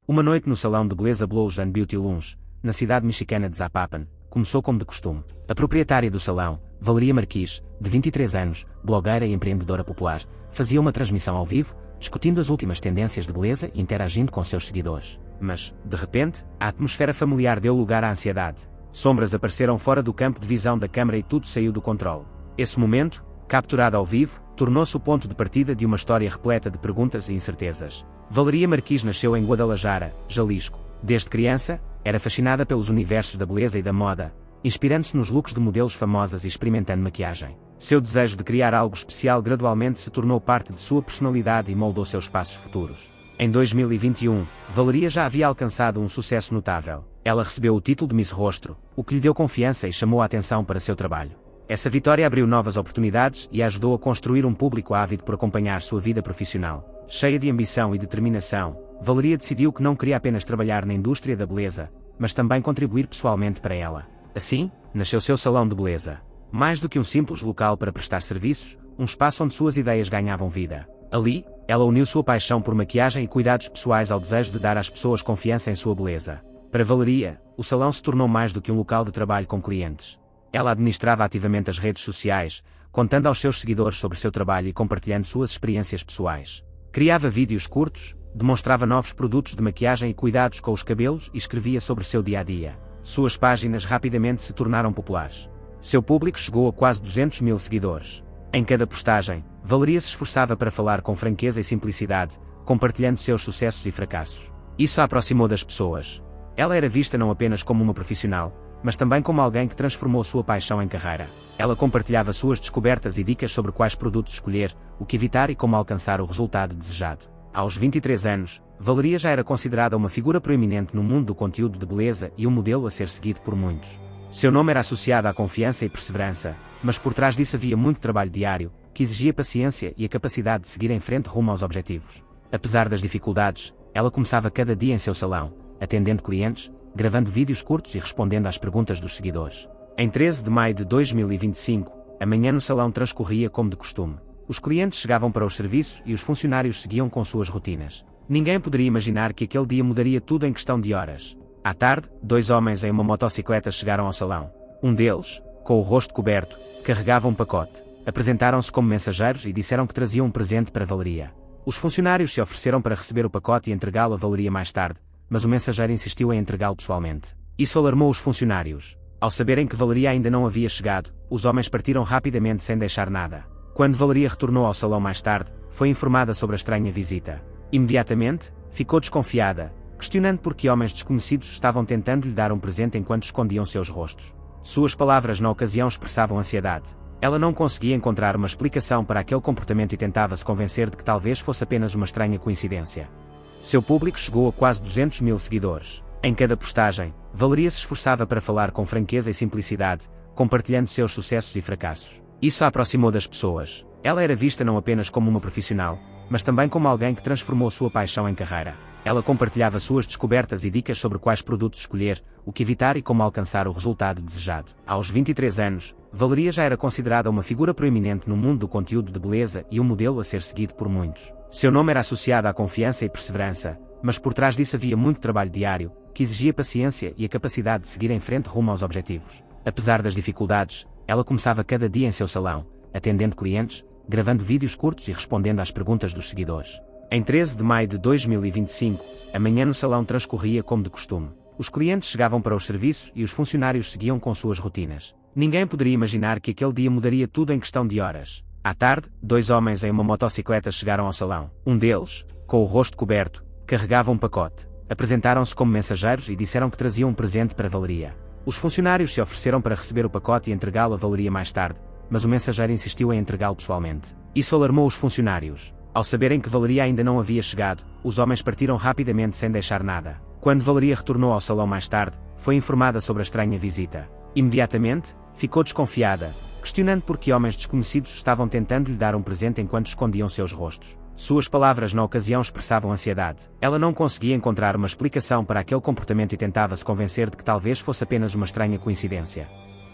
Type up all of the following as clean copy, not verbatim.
Uma noite no salão de beleza Blows and Beauty Lounge, na cidade mexicana de Zapopan, começou como de costume. A proprietária do salão, Valeria Marquis, de 23 anos, blogueira e empreendedora popular, fazia uma transmissão ao vivo, discutindo as últimas tendências de beleza e interagindo com seus seguidores. Mas, de repente, a atmosfera familiar deu lugar à ansiedade. Sombras apareceram fora do campo de visão da câmara e tudo saiu do controle. Esse momento, capturado ao vivo, tornou-se o ponto de partida de uma história repleta de perguntas e incertezas. Valeria Marquis nasceu em Guadalajara, Jalisco. Desde criança, era fascinada pelos universos da beleza e da moda, inspirando-se nos looks de modelos famosas e experimentando maquiagem. Seu desejo de criar algo especial gradualmente se tornou parte de sua personalidade e moldou seus passos futuros. Em 2021, Valeria já havia alcançado um sucesso notável. Ela recebeu o título de Miss Rostro, o que lhe deu confiança e chamou a atenção para seu trabalho. Essa vitória abriu novas oportunidades e a ajudou a construir um público ávido por acompanhar sua vida profissional. Cheia de ambição e determinação, Valeria decidiu que não queria apenas trabalhar na indústria da beleza, mas também contribuir pessoalmente para ela. Assim, nasceu seu salão de beleza. Mais do que um simples local para prestar serviços, um espaço onde suas ideias ganhavam vida. Ali, ela uniu sua paixão por maquiagem e cuidados pessoais ao desejo de dar às pessoas confiança em sua beleza. Para Valeria, o salão se tornou mais do que um local de trabalho com clientes. Ela administrava ativamente as redes sociais, contando aos seus seguidores sobre seu trabalho e compartilhando suas experiências pessoais. Criava vídeos curtos, demonstrava novos produtos de maquiagem e cuidados com os cabelos e escrevia sobre seu dia-a-dia. Suas páginas rapidamente se tornaram populares. Seu público chegou a quase 200 mil seguidores. Em cada postagem, Valeria se esforçava para falar com franqueza e simplicidade, compartilhando seus sucessos e fracassos. Isso a aproximou das pessoas. Ela era vista não apenas como uma profissional, mas também como alguém que transformou sua paixão em carreira. Ela compartilhava suas descobertas e dicas sobre quais produtos escolher, o que evitar e como alcançar o resultado desejado. Aos 23 anos, Valeria já era considerada uma figura proeminente no mundo do conteúdo de beleza e um modelo a ser seguido por muitos. Seu nome era associado à confiança e perseverança, mas por trás disso havia muito trabalho diário, que exigia paciência e a capacidade de seguir em frente rumo aos objetivos. Apesar das dificuldades, ela começava cada dia em seu salão, atendendo clientes, gravando vídeos curtos e respondendo às perguntas dos seguidores. Em 13 de maio de 2025, a manhã no salão transcorria como de costume. Os clientes chegavam para os serviços e os funcionários seguiam com suas rotinas. Ninguém poderia imaginar que aquele dia mudaria tudo em questão de horas. À tarde, dois homens em uma motocicleta chegaram ao salão. Um deles, com o rosto coberto, carregava um pacote. Apresentaram-se como mensageiros e disseram que traziam um presente para Valeria. Os funcionários se ofereceram para receber o pacote e entregá-lo a Valeria mais tarde, mas o mensageiro insistiu em entregá-lo pessoalmente. Isso alarmou os funcionários. Ao saberem que Valeria ainda não havia chegado, os homens partiram rapidamente sem deixar nada. Quando Valeria retornou ao salão mais tarde, foi informada sobre a estranha visita. Imediatamente, ficou desconfiada, questionando por que homens desconhecidos estavam tentando lhe dar um presente enquanto escondiam seus rostos. Suas palavras na ocasião expressavam ansiedade. Ela não conseguia encontrar uma explicação para aquele comportamento e tentava se convencer de que talvez fosse apenas uma estranha coincidência. Seu público chegou a quase 200 mil seguidores. Em cada postagem, Valeria se esforçava para falar com franqueza e simplicidade, compartilhando seus sucessos e fracassos. Isso a aproximou das pessoas. Ela era vista não apenas como uma profissional, mas também como alguém que transformou sua paixão em carreira. Ela compartilhava suas descobertas e dicas sobre quais produtos escolher, o que evitar e como alcançar o resultado desejado. Aos 23 anos, Valeria já era considerada uma figura proeminente no mundo do conteúdo de beleza e um modelo a ser seguido por muitos. Seu nome era associado à confiança e perseverança, mas por trás disso havia muito trabalho diário, que exigia paciência e a capacidade de seguir em frente rumo aos objetivos. Apesar das dificuldades, ela começava cada dia em seu salão, atendendo clientes, gravando vídeos curtos e respondendo às perguntas dos seguidores. Em 13 de maio de 2025, a manhã no salão transcorria como de costume. Os clientes chegavam para os serviços e os funcionários seguiam com suas rotinas. Ninguém poderia imaginar que aquele dia mudaria tudo em questão de horas. À tarde, dois homens em uma motocicleta chegaram ao salão. Um deles, com o rosto coberto, carregava um pacote. Apresentaram-se como mensageiros e disseram que traziam um presente para Valeria. Os funcionários se ofereceram para receber o pacote e entregá-lo a Valeria mais tarde, mas o mensageiro insistiu em entregá-lo pessoalmente. Isso alarmou os funcionários. Ao saberem que Valeria ainda não havia chegado, os homens partiram rapidamente sem deixar nada. Quando Valeria retornou ao salão mais tarde, foi informada sobre a estranha visita. Imediatamente, ficou desconfiada, questionando por que homens desconhecidos estavam tentando lhe dar um presente enquanto escondiam seus rostos. Suas palavras na ocasião expressavam ansiedade. Ela não conseguia encontrar uma explicação para aquele comportamento e tentava se convencer de que talvez fosse apenas uma estranha coincidência.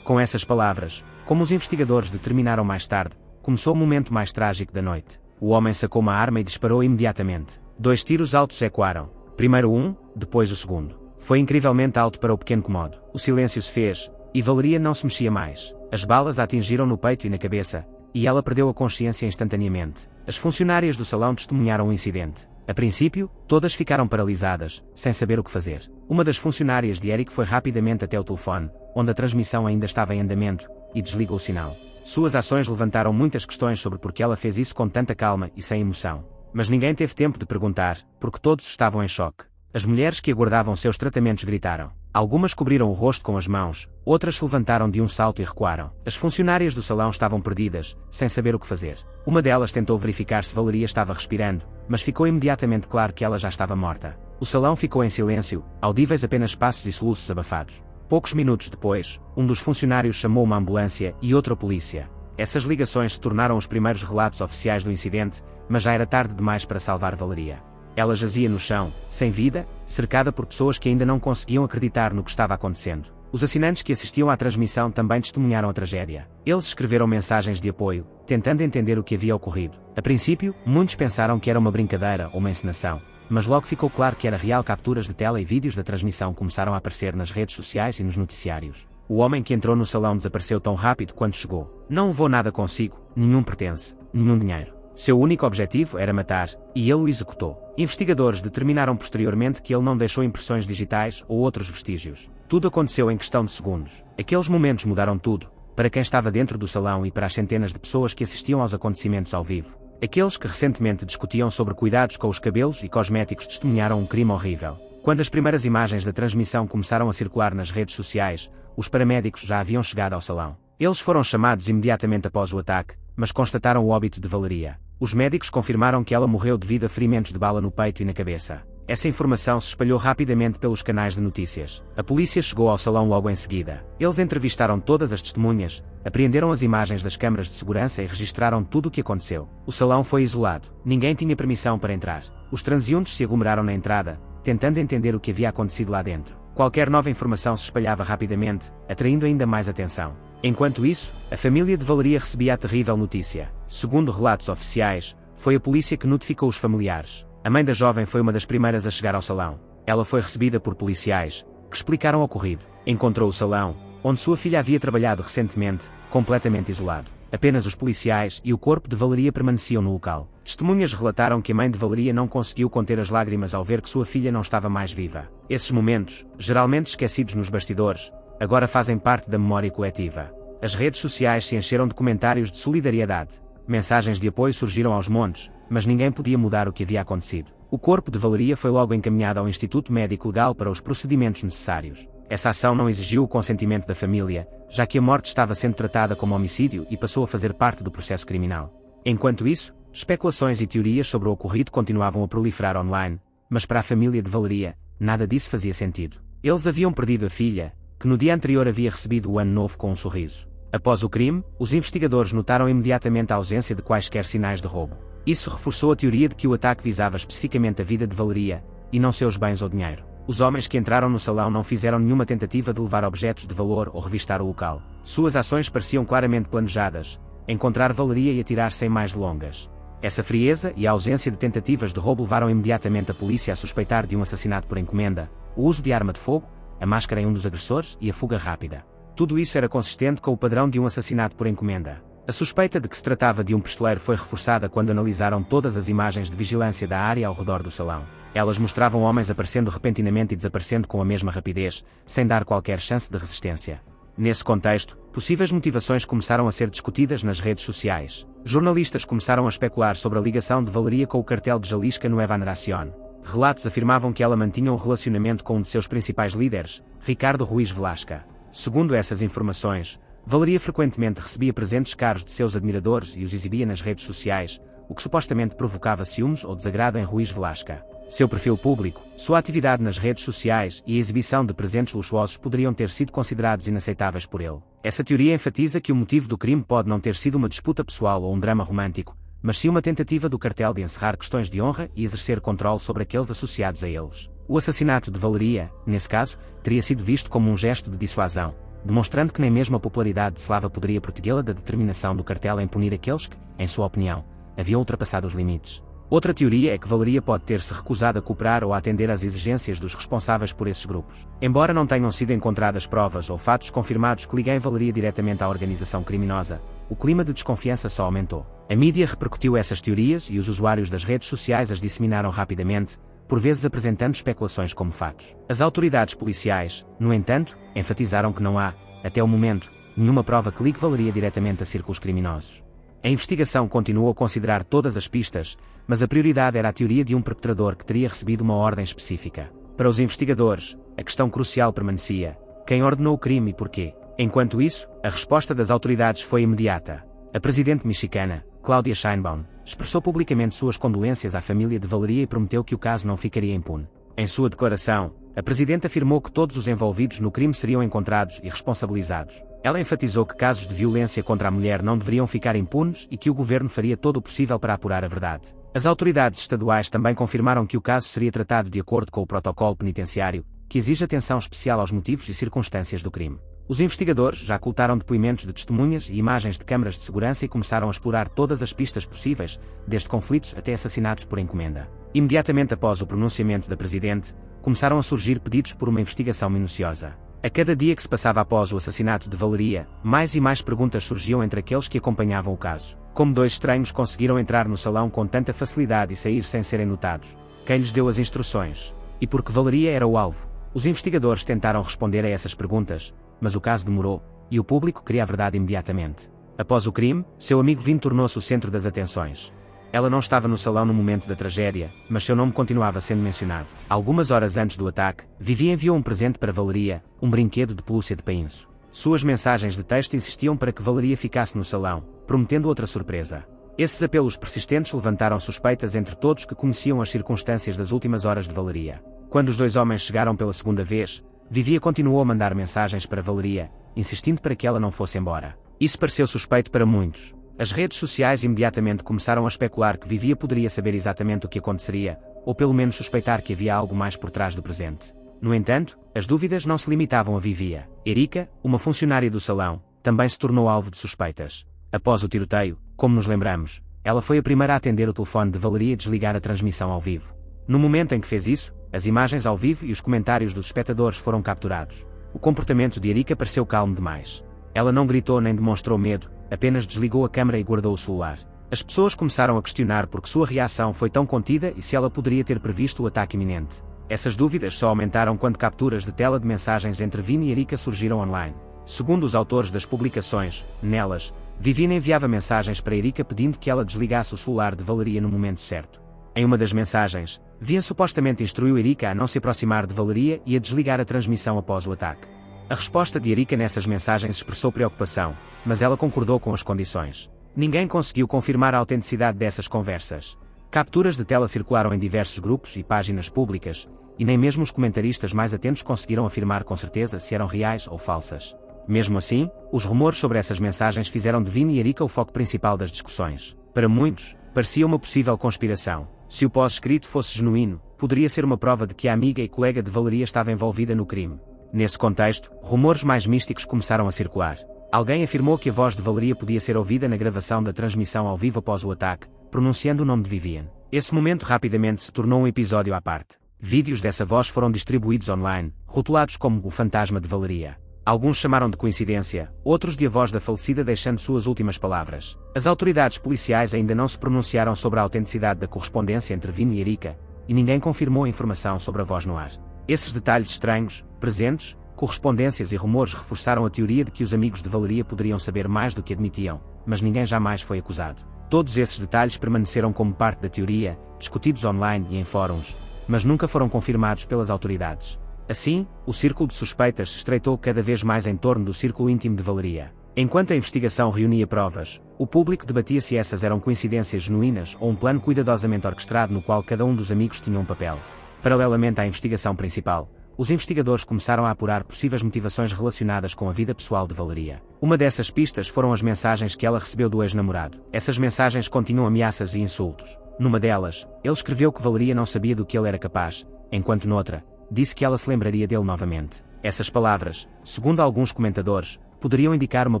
Com essas palavras, como os investigadores determinaram mais tarde, começou o momento mais trágico da noite. O homem sacou uma arma e disparou imediatamente. 2 tiros altos ecoaram, Primeiro um, depois o segundo. Foi incrivelmente alto para o pequeno Comodo. O silêncio se fez, e Valeria não se mexia mais. As balas a atingiram no peito e na cabeça, e ela perdeu a consciência instantaneamente. As funcionárias do salão testemunharam o incidente. A princípio, todas ficaram paralisadas, sem saber o que fazer. Uma das funcionárias de Eric foi rapidamente até o telefone, onde a transmissão ainda estava em andamento, e desligou o sinal. Suas ações levantaram muitas questões sobre por que ela fez isso com tanta calma e sem emoção. Mas ninguém teve tempo de perguntar, porque todos estavam em choque. As mulheres que aguardavam seus tratamentos gritaram. Algumas cobriram o rosto com as mãos, outras se levantaram de um salto e recuaram. As funcionárias do salão estavam perdidas, sem saber o que fazer. Uma delas tentou verificar se Valeria estava respirando, mas ficou imediatamente claro que ela já estava morta. O salão ficou em silêncio, audíveis apenas passos e soluços abafados. Poucos minutos depois, um dos funcionários chamou uma ambulância e outra a polícia. Essas ligações se tornaram os primeiros relatos oficiais do incidente, mas já era tarde demais para salvar Valeria. Ela jazia no chão, sem vida, cercada por pessoas que ainda não conseguiam acreditar no que estava acontecendo. Os assinantes que assistiam à transmissão também testemunharam a tragédia. Eles escreveram mensagens de apoio, tentando entender o que havia ocorrido. A princípio, muitos pensaram que era uma brincadeira ou uma encenação, mas logo ficou claro que era real. Capturas de tela e vídeos da transmissão começaram a aparecer nas redes sociais e nos noticiários. O homem que entrou no salão desapareceu tão rápido quanto chegou. Não levou nada consigo, nenhum pertence, nenhum dinheiro. Seu único objetivo era matar, e ele o executou. Investigadores determinaram posteriormente que ele não deixou impressões digitais ou outros vestígios. Tudo aconteceu em questão de segundos. Aqueles momentos mudaram tudo, para quem estava dentro do salão e para as centenas de pessoas que assistiam aos acontecimentos ao vivo. Aqueles que recentemente discutiam sobre cuidados com os cabelos e cosméticos testemunharam um crime horrível. Quando as primeiras imagens da transmissão começaram a circular nas redes sociais, os paramédicos já haviam chegado ao salão. Eles foram chamados imediatamente após o ataque, mas constataram o óbito de Valeria. Os médicos confirmaram que ela morreu devido a ferimentos de bala no peito e na cabeça. Essa informação se espalhou rapidamente pelos canais de notícias. A polícia chegou ao salão logo em seguida. Eles entrevistaram todas as testemunhas, apreenderam as imagens das câmaras de segurança e registraram tudo o que aconteceu. O salão foi isolado. Ninguém tinha permissão para entrar. Os transeuntes se aglomeraram na entrada, tentando entender o que havia acontecido lá dentro. Qualquer nova informação se espalhava rapidamente, atraindo ainda mais atenção. Enquanto isso, a família de Valeria recebia a terrível notícia. Segundo relatos oficiais, foi a polícia que notificou os familiares. A mãe da jovem foi uma das primeiras a chegar ao salão. Ela foi recebida por policiais, que explicaram o ocorrido. Encontrou o salão, onde sua filha havia trabalhado recentemente, completamente isolado. Apenas os policiais e o corpo de Valeria permaneciam no local. Testemunhas relataram que a mãe de Valeria não conseguiu conter as lágrimas ao ver que sua filha não estava mais viva. Esses momentos, geralmente esquecidos nos bastidores, agora fazem parte da memória coletiva. As redes sociais se encheram de comentários de solidariedade. Mensagens de apoio surgiram aos montes, mas ninguém podia mudar o que havia acontecido. O corpo de Valeria foi logo encaminhado ao Instituto Médico Legal para os procedimentos necessários. Essa ação não exigiu o consentimento da família, já que a morte estava sendo tratada como homicídio e passou a fazer parte do processo criminal. Enquanto isso, especulações e teorias sobre o ocorrido continuavam a proliferar online, mas para a família de Valeria, nada disso fazia sentido. Eles haviam perdido a filha, que no dia anterior havia recebido o ano novo com um sorriso. Após o crime, os investigadores notaram imediatamente a ausência de quaisquer sinais de roubo. Isso reforçou a teoria de que o ataque visava especificamente a vida de Valeria, e não seus bens ou dinheiro. Os homens que entraram no salão não fizeram nenhuma tentativa de levar objetos de valor ou revistar o local. Suas ações pareciam claramente planejadas: encontrar Valeria e atirar sem mais delongas. Essa frieza e a ausência de tentativas de roubo levaram imediatamente a polícia a suspeitar de um assassinato por encomenda, o uso de arma de fogo, a máscara em um dos agressores e a fuga rápida. Tudo isso era consistente com o padrão de um assassinato por encomenda. A suspeita de que se tratava de um pistoleiro foi reforçada quando analisaram todas as imagens de vigilância da área ao redor do salão. Elas mostravam homens aparecendo repentinamente e desaparecendo com a mesma rapidez, sem dar qualquer chance de resistência. Nesse contexto, possíveis motivações começaram a ser discutidas nas redes sociais. Jornalistas começaram a especular sobre a ligação de Valeria com o cartel de Jalisca Nueva Generación. Relatos afirmavam que ela mantinha um relacionamento com um de seus principais líderes, Ricardo Ruiz Velasca. Segundo essas informações, Valeria frequentemente recebia presentes caros de seus admiradores e os exibia nas redes sociais, o que supostamente provocava ciúmes ou desagrado em Ruiz Velasca. Seu perfil público, sua atividade nas redes sociais e a exibição de presentes luxuosos poderiam ter sido considerados inaceitáveis por ele. Essa teoria enfatiza que o motivo do crime pode não ter sido uma disputa pessoal ou um drama romântico, mas sim uma tentativa do cartel de encerrar questões de honra e exercer controle sobre aqueles associados a eles. O assassinato de Valeria, nesse caso, teria sido visto como um gesto de dissuasão, demonstrando que nem mesmo a popularidade de Slava poderia protegê-la da determinação do cartel em punir aqueles que, em sua opinião, haviam ultrapassado os limites. Outra teoria é que Valeria pode ter-se recusado a cooperar ou a atender às exigências dos responsáveis por esses grupos. Embora não tenham sido encontradas provas ou fatos confirmados que liguem Valeria diretamente à organização criminosa, o clima de desconfiança só aumentou. A mídia repercutiu essas teorias e os usuários das redes sociais as disseminaram rapidamente, por vezes apresentando especulações como fatos. As autoridades policiais, no entanto, enfatizaram que não há, até o momento, nenhuma prova que ligue Valeria diretamente a círculos criminosos. A investigação continuou a considerar todas as pistas, mas a prioridade era a teoria de um perpetrador que teria recebido uma ordem específica. Para os investigadores, a questão crucial permanecia: quem ordenou o crime e porquê? Enquanto isso, a resposta das autoridades foi imediata. A presidente mexicana, Claudia Sheinbaum, expressou publicamente suas condolências à família de Valeria e prometeu que o caso não ficaria impune. Em sua declaração, a presidente afirmou que todos os envolvidos no crime seriam encontrados e responsabilizados. Ela enfatizou que casos de violência contra a mulher não deveriam ficar impunes e que o governo faria todo o possível para apurar a verdade. As autoridades estaduais também confirmaram que o caso seria tratado de acordo com o protocolo penitenciário, que exige atenção especial aos motivos e circunstâncias do crime. Os investigadores já coletaram depoimentos de testemunhas e imagens de câmaras de segurança e começaram a explorar todas as pistas possíveis, desde conflitos até assassinatos por encomenda. Imediatamente após o pronunciamento da presidente, começaram a surgir pedidos por uma investigação minuciosa. A cada dia que se passava após o assassinato de Valeria, mais e mais perguntas surgiam entre aqueles que acompanhavam o caso. Como dois estranhos conseguiram entrar no salão com tanta facilidade e sair sem serem notados? Quem lhes deu as instruções? E por que Valeria era o alvo? Os investigadores tentaram responder a essas perguntas, mas o caso demorou, e o público queria a verdade imediatamente. Após o crime, seu amigo Vin tornou-se o centro das atenções. Ela não estava no salão no momento da tragédia, mas seu nome continuava sendo mencionado. Algumas horas antes do ataque, Vivi enviou um presente para Valeria, um brinquedo de pelúcia de painço. Suas mensagens de texto insistiam para que Valeria ficasse no salão, prometendo outra surpresa. Esses apelos persistentes levantaram suspeitas entre todos que conheciam as circunstâncias das últimas horas de Valeria. Quando os dois homens chegaram pela segunda vez, Vivia continuou a mandar mensagens para Valeria, insistindo para que ela não fosse embora. Isso pareceu suspeito para muitos. As redes sociais imediatamente começaram a especular que Vivia poderia saber exatamente o que aconteceria, ou pelo menos suspeitar que havia algo mais por trás do presente. No entanto, as dúvidas não se limitavam a Vivia. Erika, uma funcionária do salão, também se tornou alvo de suspeitas. Após o tiroteio, como nos lembramos, ela foi a primeira a atender o telefone de Valeria e desligar a transmissão ao vivo. No momento em que fez isso, as imagens ao vivo e os comentários dos espectadores foram capturados. O comportamento de Erika pareceu calmo demais. Ela não gritou nem demonstrou medo, apenas desligou a câmera e guardou o celular. As pessoas começaram a questionar por que sua reação foi tão contida e se ela poderia ter previsto o ataque iminente. Essas dúvidas só aumentaram quando capturas de tela de mensagens entre Vini e Erika surgiram online. Segundo os autores das publicações, nelas, Vivina enviava mensagens para Erika pedindo que ela desligasse o celular de Valeria no momento certo. Em uma das mensagens, Vina supostamente instruiu Erika a não se aproximar de Valeria e a desligar a transmissão após o ataque. A resposta de Erika nessas mensagens expressou preocupação, mas ela concordou com as condições. Ninguém conseguiu confirmar a autenticidade dessas conversas. Capturas de tela circularam em diversos grupos e páginas públicas, e nem mesmo os comentaristas mais atentos conseguiram afirmar com certeza se eram reais ou falsas. Mesmo assim, os rumores sobre essas mensagens fizeram de Vini e Erika o foco principal das discussões. Para muitos, parecia uma possível conspiração. Se o pós-escrito fosse genuíno, poderia ser uma prova de que a amiga e colega de Valeria estava envolvida no crime. Nesse contexto, rumores mais místicos começaram a circular. Alguém afirmou que a voz de Valeria podia ser ouvida na gravação da transmissão ao vivo após o ataque, pronunciando o nome de Vivian. Esse momento rapidamente se tornou um episódio à parte. Vídeos dessa voz foram distribuídos online, rotulados como o fantasma de Valeria. Alguns chamaram de coincidência, outros de a voz da falecida deixando suas últimas palavras. As autoridades policiais ainda não se pronunciaram sobre a autenticidade da correspondência entre Vini e Erika, e ninguém confirmou a informação sobre a voz no ar. Esses detalhes estranhos, presentes, correspondências e rumores reforçaram a teoria de que os amigos de Valeria poderiam saber mais do que admitiam, mas ninguém jamais foi acusado. Todos esses detalhes permaneceram como parte da teoria, discutidos online e em fóruns, mas nunca foram confirmados pelas autoridades. Assim, o círculo de suspeitas se estreitou cada vez mais em torno do círculo íntimo de Valeria. Enquanto a investigação reunia provas, o público debatia se essas eram coincidências genuínas ou um plano cuidadosamente orquestrado no qual cada um dos amigos tinha um papel. Paralelamente à investigação principal, os investigadores começaram a apurar possíveis motivações relacionadas com a vida pessoal de Valeria. Uma dessas pistas foram as mensagens que ela recebeu do ex-namorado. Essas mensagens continham ameaças e insultos. Numa delas, ele escreveu que Valeria não sabia do que ele era capaz, enquanto noutra, disse que ela se lembraria dele novamente. Essas palavras, segundo alguns comentadores, poderiam indicar uma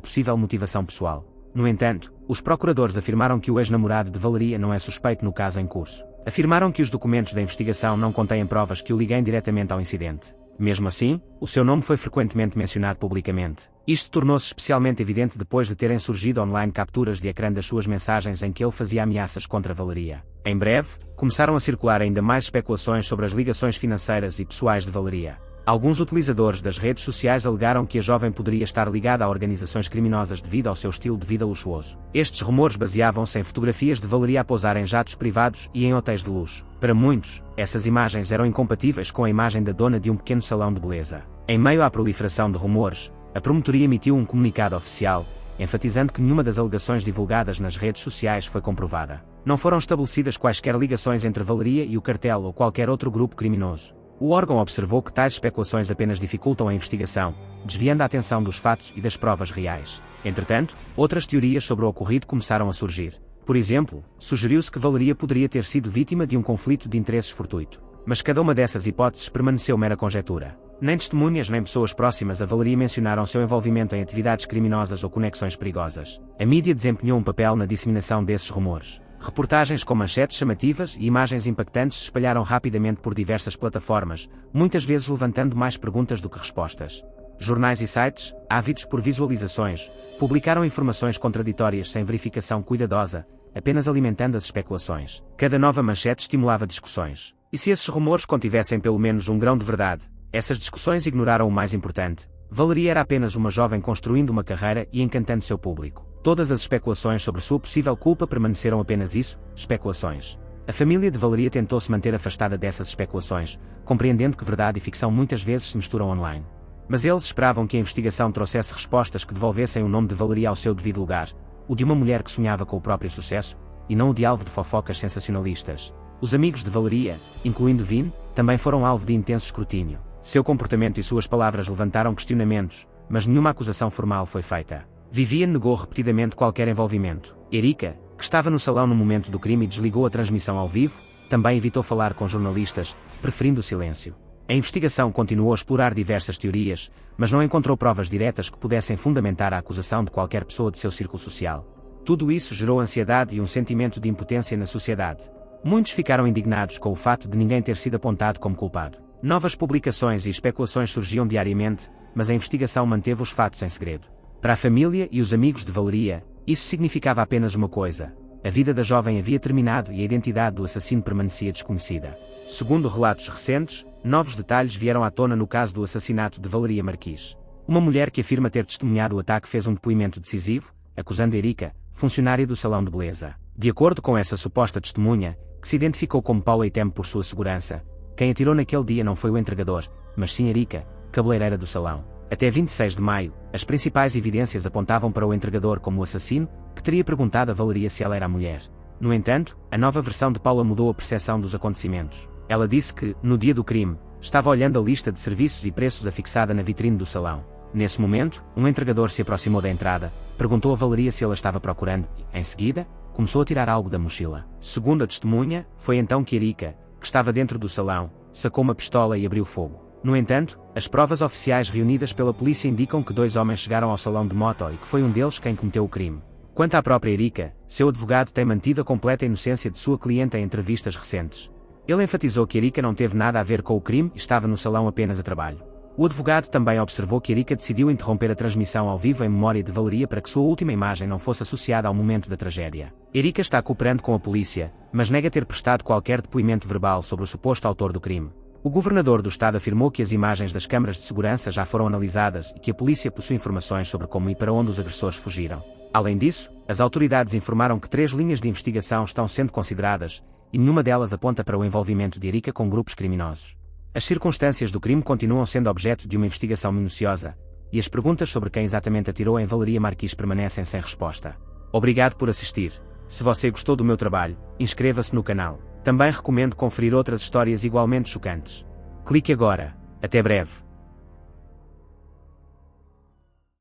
possível motivação pessoal. No entanto, os procuradores afirmaram que o ex-namorado de Valeria não é suspeito no caso em curso. Afirmaram que os documentos da investigação não contêm provas que o liguem diretamente ao incidente. Mesmo assim, o seu nome foi frequentemente mencionado publicamente. Isto tornou-se especialmente evidente depois de terem surgido online capturas de ecrã das suas mensagens em que ele fazia ameaças contra Valeria. Em breve, começaram a circular ainda mais especulações sobre as ligações financeiras e pessoais de Valeria. Alguns utilizadores das redes sociais alegaram que a jovem poderia estar ligada a organizações criminosas devido ao seu estilo de vida luxuoso. Estes rumores baseavam-se em fotografias de Valeria a pousar em jatos privados e em hotéis de luxo. Para muitos, essas imagens eram incompatíveis com a imagem da dona de um pequeno salão de beleza. Em meio à proliferação de rumores, a promotoria emitiu um comunicado oficial, enfatizando que nenhuma das alegações divulgadas nas redes sociais foi comprovada. Não foram estabelecidas quaisquer ligações entre Valeria e o cartel ou qualquer outro grupo criminoso. O órgão observou que tais especulações apenas dificultam a investigação, desviando a atenção dos fatos e das provas reais. Entretanto, outras teorias sobre o ocorrido começaram a surgir. Por exemplo, sugeriu-se que Valeria poderia ter sido vítima de um conflito de interesses fortuito. Mas cada uma dessas hipóteses permaneceu mera conjectura. Nem testemunhas nem pessoas próximas a Valeria mencionaram seu envolvimento em atividades criminosas ou conexões perigosas. A mídia desempenhou um papel na disseminação desses rumores. Reportagens com manchetes chamativas e imagens impactantes se espalharam rapidamente por diversas plataformas, muitas vezes levantando mais perguntas do que respostas. Jornais e sites, ávidos por visualizações, publicaram informações contraditórias sem verificação cuidadosa, apenas alimentando as especulações. Cada nova manchete estimulava discussões. E se esses rumores contivessem pelo menos um grão de verdade? Essas discussões ignoraram o mais importante. Valeria era apenas uma jovem construindo uma carreira e encantando seu público. Todas as especulações sobre sua possível culpa permaneceram apenas isso, especulações. A família de Valeria tentou se manter afastada dessas especulações, compreendendo que verdade e ficção muitas vezes se misturam online. Mas eles esperavam que a investigação trouxesse respostas que devolvessem o nome de Valeria ao seu devido lugar, o de uma mulher que sonhava com o próprio sucesso, e não o de alvo de fofocas sensacionalistas. Os amigos de Valeria, incluindo Vin, também foram alvo de intenso escrutínio. Seu comportamento e suas palavras levantaram questionamentos, mas nenhuma acusação formal foi feita. Vivian negou repetidamente qualquer envolvimento. Erika, que estava no salão no momento do crime e desligou a transmissão ao vivo, também evitou falar com jornalistas, preferindo o silêncio. A investigação continuou a explorar diversas teorias, mas não encontrou provas diretas que pudessem fundamentar a acusação de qualquer pessoa de seu círculo social. Tudo isso gerou ansiedade e um sentimento de impotência na sociedade. Muitos ficaram indignados com o fato de ninguém ter sido apontado como culpado. Novas publicações e especulações surgiam diariamente, mas a investigação manteve os fatos em segredo. Para a família e os amigos de Valeria, isso significava apenas uma coisa: a vida da jovem havia terminado e a identidade do assassino permanecia desconhecida. Segundo relatos recentes, novos detalhes vieram à tona no caso do assassinato de Valeria Marquis. Uma mulher que afirma ter testemunhado o ataque fez um depoimento decisivo, acusando Erika, funcionária do salão de beleza. De acordo com essa suposta testemunha, que se identificou como Paula e teme por sua segurança, quem atirou naquele dia não foi o entregador, mas sim Erika, cabeleireira do salão. Até 26 de maio, as principais evidências apontavam para o entregador como o assassino, que teria perguntado a Valeria se ela era a mulher. No entanto, a nova versão de Paula mudou a percepção dos acontecimentos. Ela disse que, no dia do crime, estava olhando a lista de serviços e preços afixada na vitrine do salão. Nesse momento, um entregador se aproximou da entrada, perguntou a Valeria se ela estava procurando e, em seguida, começou a tirar algo da mochila. Segundo a testemunha, foi então que Erika, que estava dentro do salão, sacou uma pistola e abriu fogo. No entanto, as provas oficiais reunidas pela polícia indicam que 2 homens chegaram ao salão de moto e que foi um deles quem cometeu o crime. Quanto à própria Erika, seu advogado tem mantido a completa inocência de sua cliente em entrevistas recentes. Ele enfatizou que Erika não teve nada a ver com o crime e estava no salão apenas a trabalho. O advogado também observou que Erika decidiu interromper a transmissão ao vivo em memória de Valeria para que sua última imagem não fosse associada ao momento da tragédia. Erika está cooperando com a polícia, mas nega ter prestado qualquer depoimento verbal sobre o suposto autor do crime. O governador do estado afirmou que as imagens das câmaras de segurança já foram analisadas e que a polícia possui informações sobre como e para onde os agressores fugiram. Além disso, as autoridades informaram que 3 linhas de investigação estão sendo consideradas, e nenhuma delas aponta para o envolvimento de Erika com grupos criminosos. As circunstâncias do crime continuam sendo objeto de uma investigação minuciosa, e as perguntas sobre quem exatamente atirou em Valeria Marquis permanecem sem resposta. Obrigado por assistir. Se você gostou do meu trabalho, inscreva-se no canal. Também recomendo conferir outras histórias igualmente chocantes. Clique agora. Até breve.